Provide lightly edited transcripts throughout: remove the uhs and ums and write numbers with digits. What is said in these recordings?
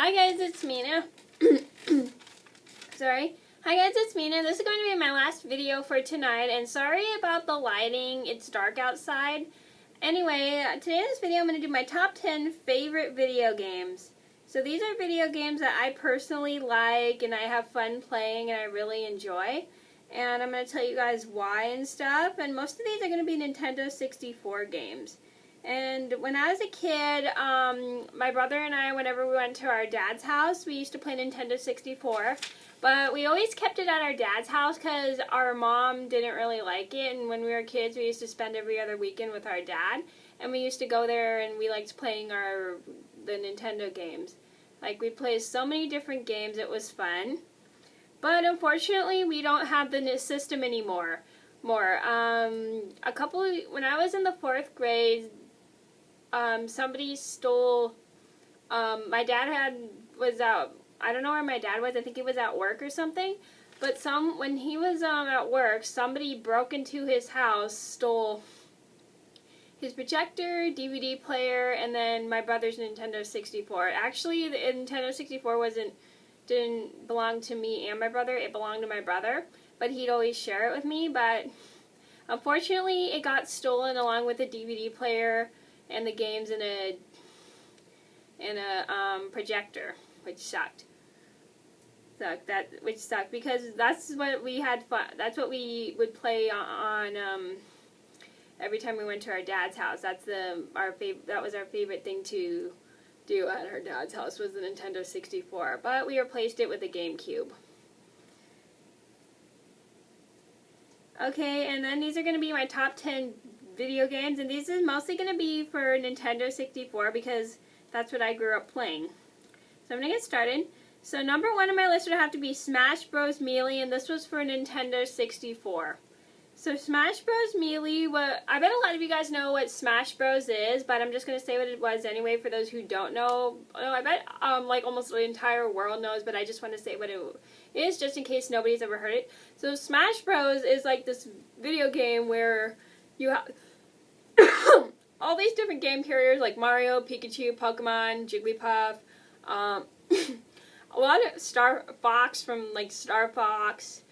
Hi guys, it's Mina. Sorry. Hi guys, it's Mina. This is going to be my last video for tonight, and sorry about the lighting. It's dark outside. Anyway, today in this video I'm going to do my top 10 favorite video games. So these are video games that I personally like and I have fun playing and I really enjoy. And I'm going to tell you guys why and stuff. And most of these are going to be Nintendo 64 games. And when I was a kid, my brother and I, whenever we went to our dad's house, we used to play Nintendo 64. But we always kept it at our dad's house because our mom didn't really like it. And when we were kids, we used to spend every other weekend with our dad. And we used to go there and we liked playing the Nintendo games. Like, we played so many different games, it was fun. But unfortunately, we don't have the system anymore. When I was in the 4th grade, somebody stole, my dad was out, I don't know where my dad was, I think he was at work or something, but when he was at work, somebody broke into his house, stole his projector, DVD player, and then my brother's Nintendo 64. Actually, the Nintendo 64 didn't belong to me and my brother, it belonged to my brother, but he'd always share it with me, but unfortunately it got stolen along with the DVD player and the games in a projector, which sucked. Which sucked because that's what we had fun. That's what we would play on every time we went to our dad's house. That was our favorite thing to do at our dad's house, was the Nintendo 64. But we replaced it with a GameCube. Okay, and then these are going to be my top 10 video games, and these is mostly going to be for Nintendo 64 because that's what I grew up playing. So I'm going to get started. So number 1 on my list would have to be Smash Bros. Melee, and this was for Nintendo 64. So Smash Bros. Melee, I bet a lot of you guys know what Smash Bros. Is, but I'm just going to say what it was anyway for those who don't know. I bet like almost the entire world knows, but I just want to say what it is just in case nobody's ever heard it. So Smash Bros. Is like this video game where you have all these different game characters like Mario, Pikachu, Pokemon, Jigglypuff, a lot of Star Fox from like Star Fox,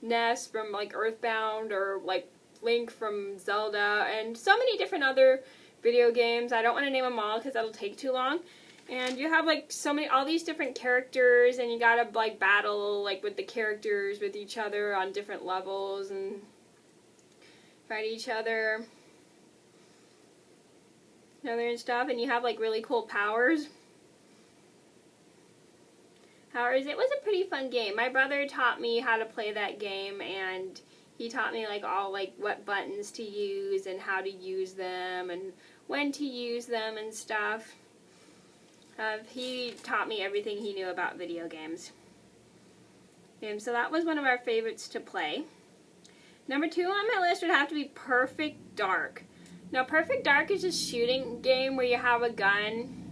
Ness from like Earthbound, or like Link from Zelda, and so many different other video games. I don't want to name them all because that'll take too long. And you have like all these different characters, and you gotta like battle like with the characters with each other on different levels and fight each other and stuff. And you have like really cool powers. It was a pretty fun game. My brother taught me how to play that game, and he taught me like what buttons to use and how to use them and when to use them and stuff. He taught me everything he knew about video games. And so that was one of our favorites to play. Number 2 on my list would have to be Perfect Dark. Now, Perfect Dark is a shooting game where you have a gun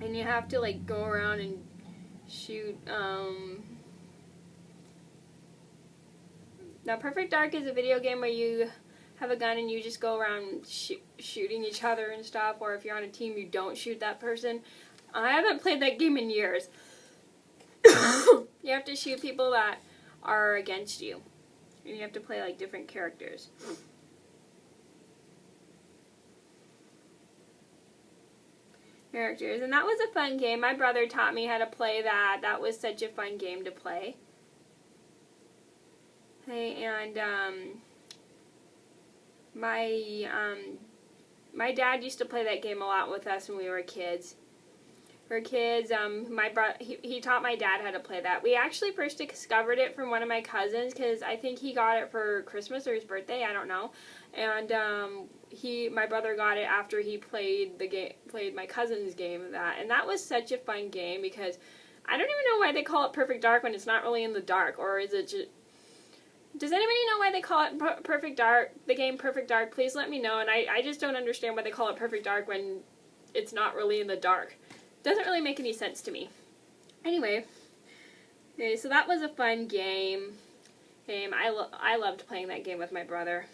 and you have to like go around and shoot. Now, Perfect Dark is a video game where you have a gun and you just go around shooting each other and stuff, or if you're on a team, you don't shoot that person. I haven't played that game in years. You have to shoot people that are against you, and you have to play like different characters. And that was a fun game. My brother taught me how to play that. That was such a fun game to play. Okay, and my dad used to play that game a lot with us when we were kids. He taught my dad how to play that. We actually first discovered it from one of my cousins because I think he got it for Christmas or his birthday, I don't know. And my brother got it after he played my cousin's game of that. And that was such a fun game because I don't even know why they call it Perfect Dark when it's not really in the dark, or is it just... Does anybody know why they call it Perfect Dark, the game Perfect Dark? Please let me know. And I just don't understand why they call it Perfect Dark when it's not really in the dark. Doesn't really make any sense to me. Anyway, okay, so that was a fun game. I loved playing that game with my brother.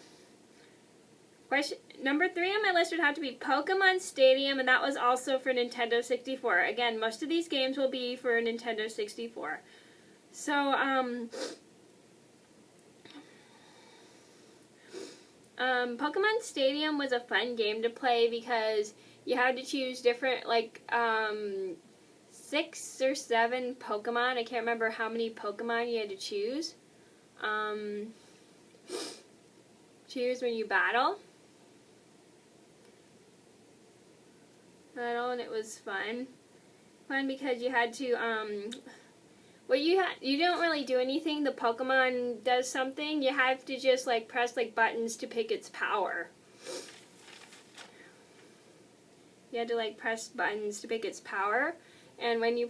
Number 3 on my list would have to be Pokemon Stadium, and that was also for Nintendo 64. Again, most of these games will be for Nintendo 64. So, Pokemon Stadium was a fun game to play because you had to choose different, like, 6 or 7 Pokemon. I can't remember how many Pokemon you had to choose. Choose when you battle. And it was fun. Fun because you had to, you don't really do anything. The Pokemon does something. You have to just, like, press, like, buttons to pick its power. You had to, like, press buttons to pick its power. And when you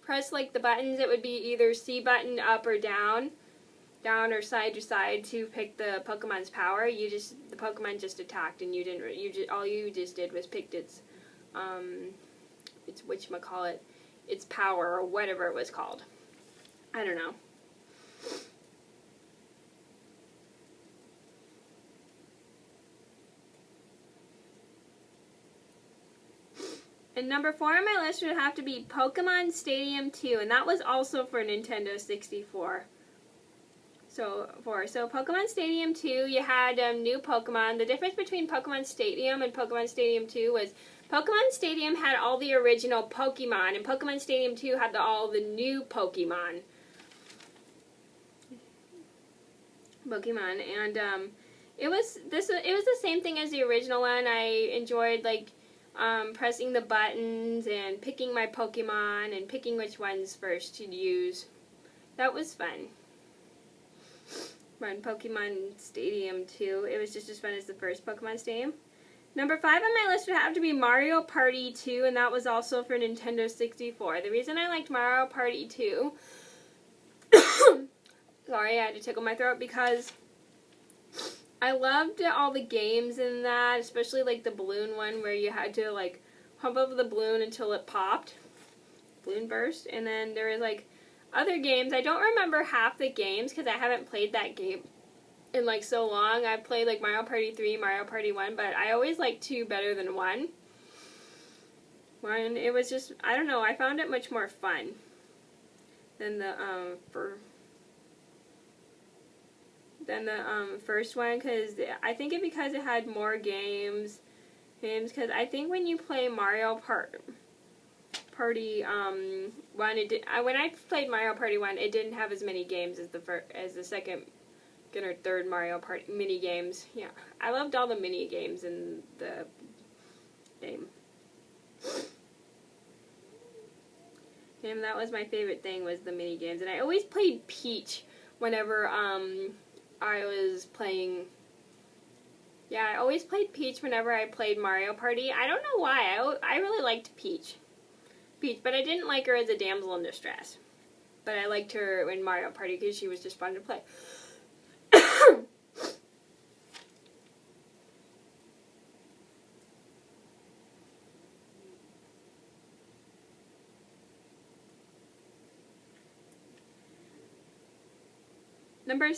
press, like, the buttons, it would be either C button up or down or side to side to pick the Pokemon's power. The Pokemon just attacked, and all you just did was picked its whatchamacallit, its power, or whatever it was called. I don't know. And number 4 on my list would have to be Pokemon Stadium 2, and that was also for Nintendo 64. So Pokemon Stadium 2, you had new Pokemon. The difference between Pokemon Stadium and Pokemon Stadium 2 was Pokemon Stadium had all the original Pokemon, and Pokemon Stadium 2 had all the new Pokemon. And it was the same thing as the original one. I enjoyed, like, pressing the buttons and picking my Pokemon and picking which ones first to use. That was fun. Run Pokemon Stadium 2. It was just as fun as the first Pokemon Stadium. Number 5 on my list would have to be Mario Party 2, and that was also for Nintendo 64. The reason I liked Mario Party 2, sorry, I had to tickle my throat, because I loved all the games in that, especially, like, the balloon one where you had to, like, pump up the balloon until it popped. Balloon burst. And then there was, like, other games. I don't remember half the games because I haven't played that game in, like, so long. I've played, like, Mario Party 3, Mario Party 1, but I always liked 2 better than 1. It was just, I don't know, I found it much more fun than the first one, because I think because it had more games, because I think when you play Mario Party 1, when I played Mario Party 1, it didn't have as many games as the second or third Mario Party mini games. Yeah, I loved all the mini games in the game. And that was my favorite thing, was the mini games. And I always played Peach whenever I was playing. Yeah, I always played Peach whenever I played Mario Party. I don't know why. I really liked Peach, but I didn't like her as a damsel in distress. But I liked her in Mario Party because she was just fun to play. Number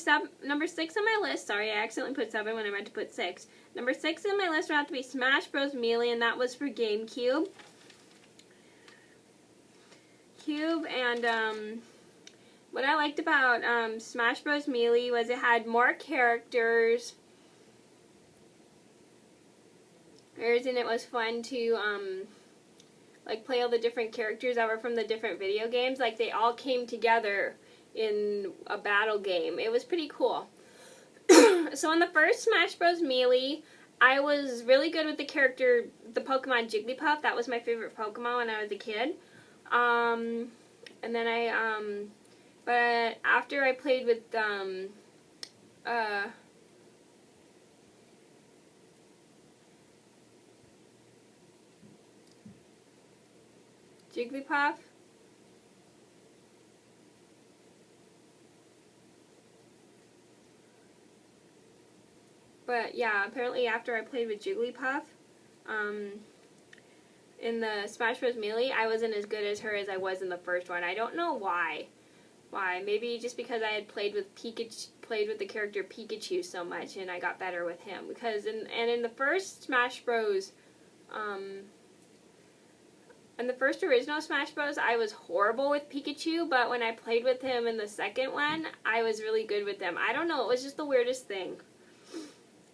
6 on my list, sorry, I accidentally put 7 when I meant to put 6. Number 6 on my list would have to be Smash Bros. Melee, and that was for GameCube. And what I liked about Smash Bros. Melee was it had more characters, and it was fun to like, play all the different characters that were from the different video games. Like, they all came together in a battle game. It was pretty cool. So in the first Smash Bros. Melee, I was really good with the Pokemon Jigglypuff. That was my favorite Pokemon when I was a kid. And then but after I played with Jigglypuff, but yeah, apparently after I played with Jigglypuff, in the Smash Bros. Melee, I wasn't as good as her as I was in the first one. I don't know why. Why? Maybe just because I had played with the character Pikachu so much, and I got better with him. Because in the first Smash Bros, in the first original Smash Bros, I was horrible with Pikachu, but when I played with him in the second one, I was really good with them. I don't know, it was just the weirdest thing.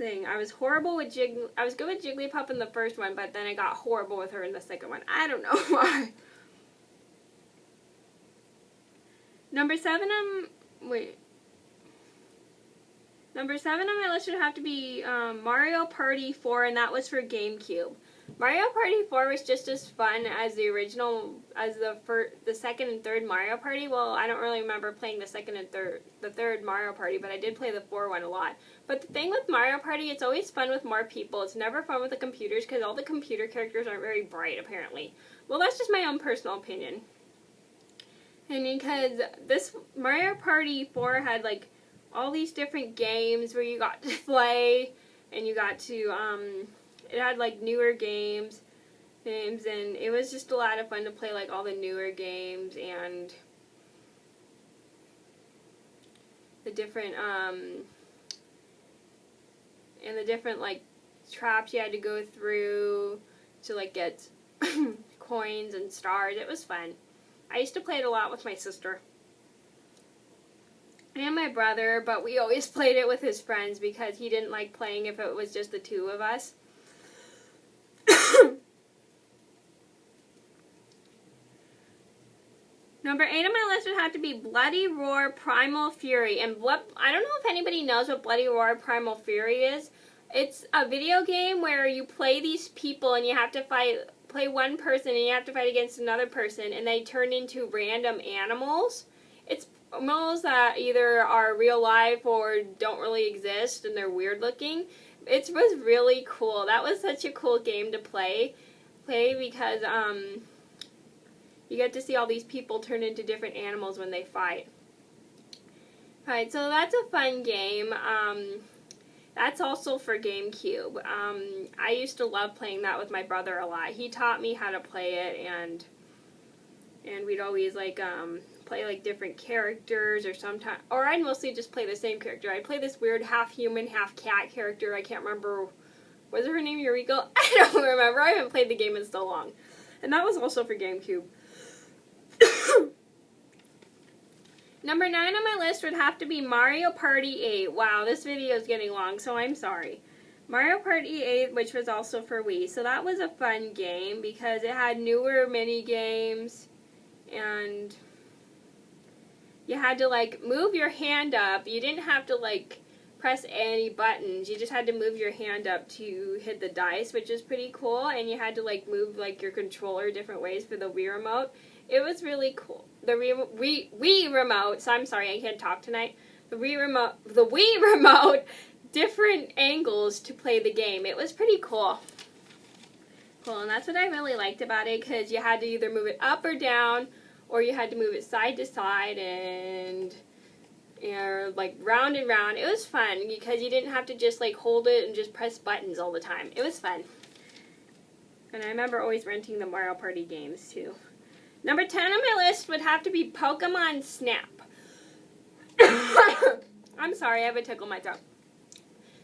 I was horrible with I was good with Jigglypuff in the first one, but then I got horrible with her in the second one. I don't know why. Number 7 on my list would have to be Mario Party 4, and that was for GameCube. Mario Party 4 was just as fun as the original, as the second and third Mario Party. Well, I don't really remember playing the third Mario Party, but I did play the 4 one a lot. But the thing with Mario Party, it's always fun with more people. It's never fun with the computers because all the computer characters aren't very bright, apparently. Well, that's just my own personal opinion. And because this Mario Party 4 had like all these different games where you got to play, and you got to it had like newer games, and it was just a lot of fun to play like all the newer games and the different like traps you had to go through to like get coins and stars. It was fun. I used to play it a lot with my sister and my brother, but we always played it with his friends because he didn't like playing if it was just the two of us. Number 8 on my list would have to be Bloody Roar Primal Fury. And I don't know if anybody knows what Bloody Roar Primal Fury is. It's a video game where you play these people and you have to play one person and you have to fight against another person, and they turn into random animals. It's animals that either are real life or don't really exist, and they're weird looking. It was really cool. That was such a cool game to play because you get to see all these people turn into different animals when they fight. Alright, so that's a fun game. That's also for GameCube. I used to love playing that with my brother a lot. He taught me how to play it, and we'd always like play like different characters, or I'd mostly just play the same character. I'd play this weird half human, half cat character. I can't remember. Was her name Eureka? I don't remember. I haven't played the game in so long. And that was also for GameCube. Number 9 on my list would have to be Mario Party 8. Wow, this video is getting long, so I'm sorry. Mario Party 8, which was also for Wii. So that was a fun game because it had newer mini games, and you had to like move your hand up. You didn't have to like press any buttons. You just had to move your hand up to hit the dice, which is pretty cool. And you had to like move like your controller different ways for the Wii remote. It was really cool. The Wii remote, so I'm sorry, I can't talk tonight. The Wii remote, different angles to play the game. It was pretty cool. Cool, and that's what I really liked about it, because you had to either move it up or down, or you had to move it side to side and like round and round. It was fun because you didn't have to just like hold it and just press buttons all the time. It was fun. And I remember always renting the Mario Party games too. Number 10 on my list would have to be Pokemon Snap. I'm sorry, I have a tickle in my throat.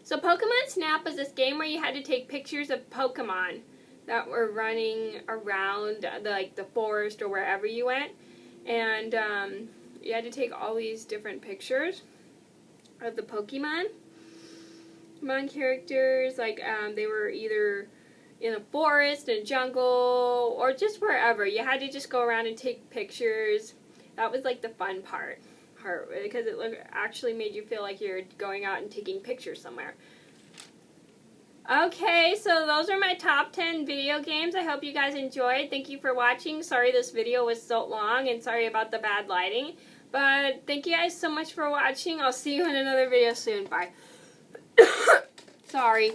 So Pokemon Snap was this game where you had to take pictures of Pokemon that were running around the forest or wherever you went. And you had to take all these different pictures of the Pokemon characters. Like they were either in a forest, in a jungle, or just wherever. You had to just go around and take pictures. That was like the fun part because it actually made you feel like you're going out and taking pictures somewhere. Okay, so those are my top 10 video games. I hope you guys enjoyed. Thank you for watching. Sorry this video was so long, and sorry about the bad lighting. But thank you guys so much for watching. I'll see you in another video soon. Bye. Sorry.